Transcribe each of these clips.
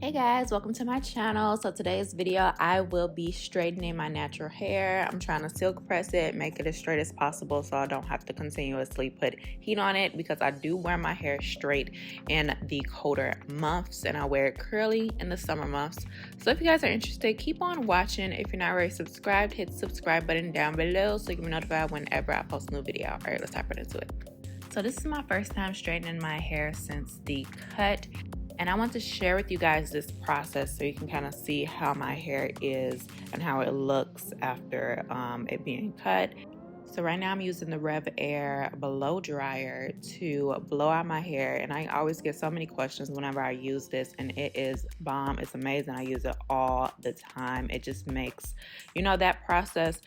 Hey guys, welcome to my channel. So today's video I will be straightening my natural hair. I'm trying to silk press it, make it as straight as possible so I don't have to continuously put heat on it, because I do wear my hair straight in the colder months and I wear it curly in the summer months. So if you guys are interested, keep on watching. If you're not already subscribed, hit the subscribe button down below so you can be notified whenever I post a new video. All right, let's hop right into it. So this is my first time straightening my hair since the cut, and I want to share with you guys this process so you can kind of see how my hair is and how it looks after it being cut. So right now I'm using the Rev Air blow dryer to blow out my hair, and I always get so many questions whenever I use this, and it is bomb. It's amazing. I use it all the time. It just makes, that process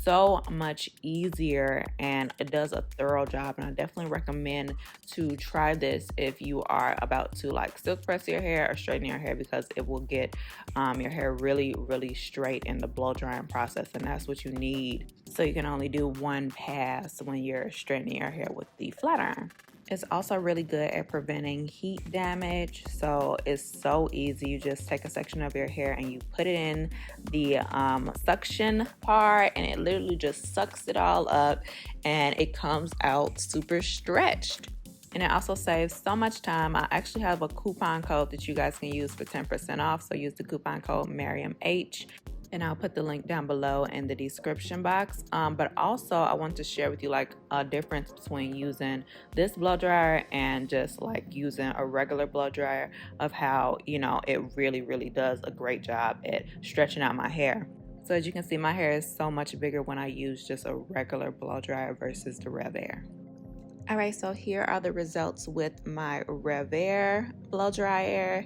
so much easier, and it does a thorough job, and I definitely recommend to try this if you are about to like silk press your hair or straighten your hair, because it will get your hair really straight in the blow drying process, and that's what you need. So you can only do one pass when you're straightening your hair with the flat iron. It's also really good at preventing heat damage. So it's so easy. You just take a section of your hair and you put it in the suction part, and it literally just sucks it all up and it comes out super stretched. And it also saves so much time. I actually have a coupon code that you guys can use for 10% off. So use the coupon code MariamH. And I'll put the link down below in the description box. But also I want to share with you like a difference between using this blow dryer and just like using a regular blow dryer, of how, it really does a great job at stretching out my hair. So as you can see, my hair is so much bigger when I use just a regular blow dryer versus the Rev Air. All right, so here are the results with my Rev Air blow dryer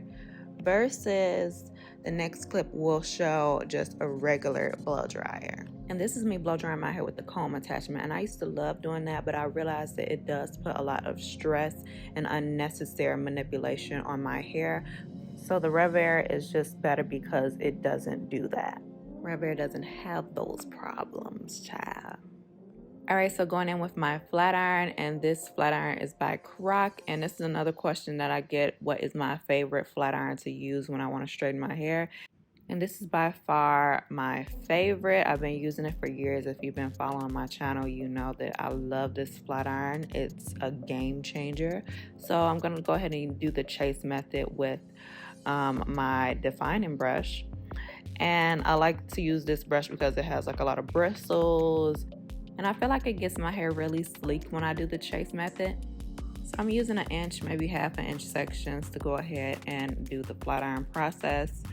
versus the next clip will show just a regular blow dryer. And this is me blow drying my hair with the comb attachment, and I used to love doing that, but I realized that it does put a lot of stress and unnecessary manipulation on my hair. So the Rev Air is just better because it doesn't do that. Rev Air doesn't have those problems, child. All right, so going in with my flat iron, and this flat iron is by Croc, and this is another question that I get: what is my favorite flat iron to use when I want to straighten my hair? And this is by far my favorite. I've been using it for years. If you've been following my channel, you know that I love this flat iron. It's a game changer. So I'm going to go ahead and do the chase method with my defining brush. And I like to use this brush because it has like a lot of bristles, and I feel like it gets my hair really sleek when I do the chase method. So I'm using 1 inch, maybe ½ inch sections to go ahead and do the flat iron process.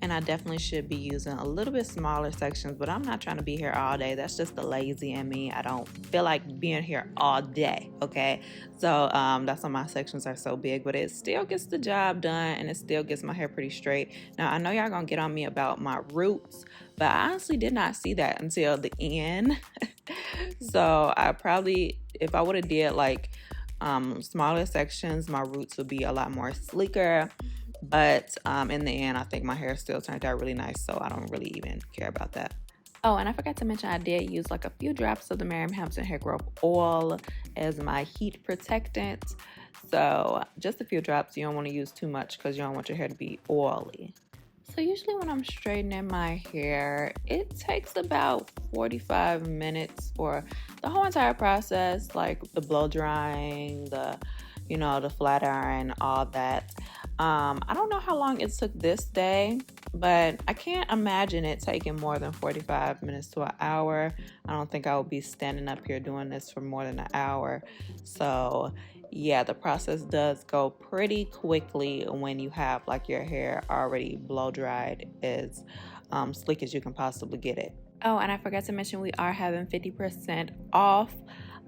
And I definitely should be using a little bit smaller sections, but I'm not trying to be here all day. That's just the lazy in me. I don't feel like being here all day, okay? So that's why my sections are so big, but it still gets the job done, and it still gets my hair pretty straight. Now, I know y'all gonna get on me about my roots, but I honestly did not see that until the end. So I probably, if I would have did like smaller sections, my roots would be a lot more sleeker. But in the end, I think my hair still turned out really nice, so I don't really even care about that. Oh, and I forgot to mention I did use like a few drops of the Mary Hampton Hair Growth Oil as my heat protectant. So just a few drops. You don't want to use too much because you don't want your hair to be oily. So usually when I'm straightening my hair, it takes about 45 minutes for the whole entire process, like the blow drying, the flat iron, all that. I don't know how long it took this day, but I can't imagine it taking more than 45 minutes to an hour. I don't think I would be standing up here doing this for more than an hour. So yeah, the process does go pretty quickly when you have like your hair already blow dried as sleek as you can possibly get it. Oh, and I forgot to mention we are having 50% off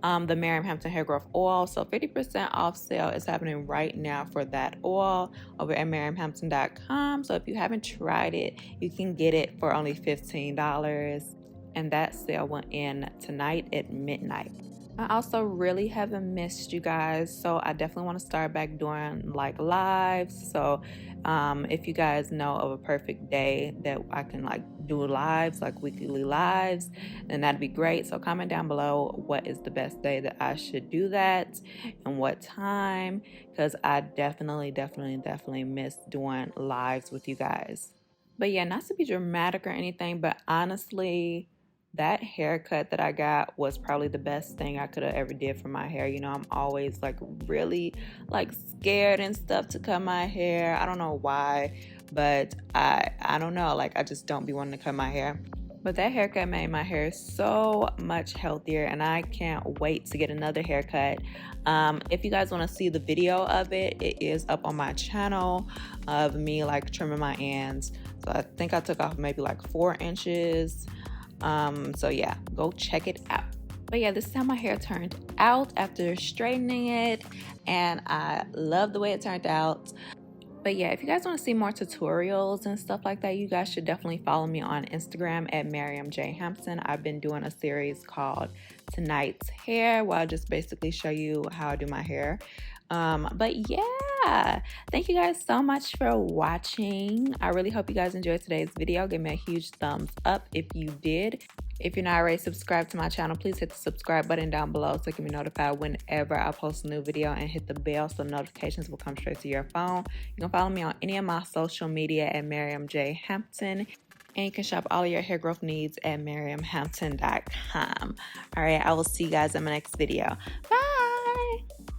the Mary Hampton Hair Growth Oil. So 50% off sale is happening right now for that oil over at MariamHampton.com. So if you haven't tried it, you can get it for only $15. And that sale will end tonight at midnight. I also really haven't missed you guys, so I definitely want to start back doing like lives. So if you guys know of a perfect day that I can like do lives, like weekly lives, then that'd be great. So comment down below what is the best day that I should do that and what time, because I definitely miss doing lives with you guys. But yeah, not to be dramatic or anything, but honestly, that haircut that I got was probably the best thing I could have ever did for my hair. You know, I'm always like really like scared and stuff to cut my hair. I don't know why, but I don't know, like I just don't be wanting to cut my hair. But that haircut made my hair so much healthier, and I can't wait to get another haircut. If you guys want to see the video of it, it is up on my channel of me like trimming my ends. So I think I took off maybe like 4 inches. So yeah, go check it out. But yeah, this is how my hair turned out after straightening it, and I love the way it turned out. But yeah, if you guys want to see more tutorials and stuff like that, you guys should definitely follow me on Instagram at Miriam J. Hampton. I've been doing a series called Tonight's Hair, where I just basically show you how I do my hair. But yeah, thank you guys so much for watching. I really hope you guys enjoyed today's video. Give me a huge thumbs up if you did. If you're not already subscribed to my channel, please hit the subscribe button down below so you can be notified whenever I post a new video, and hit the bell so notifications will come straight to your phone. You can follow me on any of my social media at Miriam J. Hampton. And you can shop all of your hair growth needs at miriamhampton.com. All right, I will see you guys in my next video. Bye!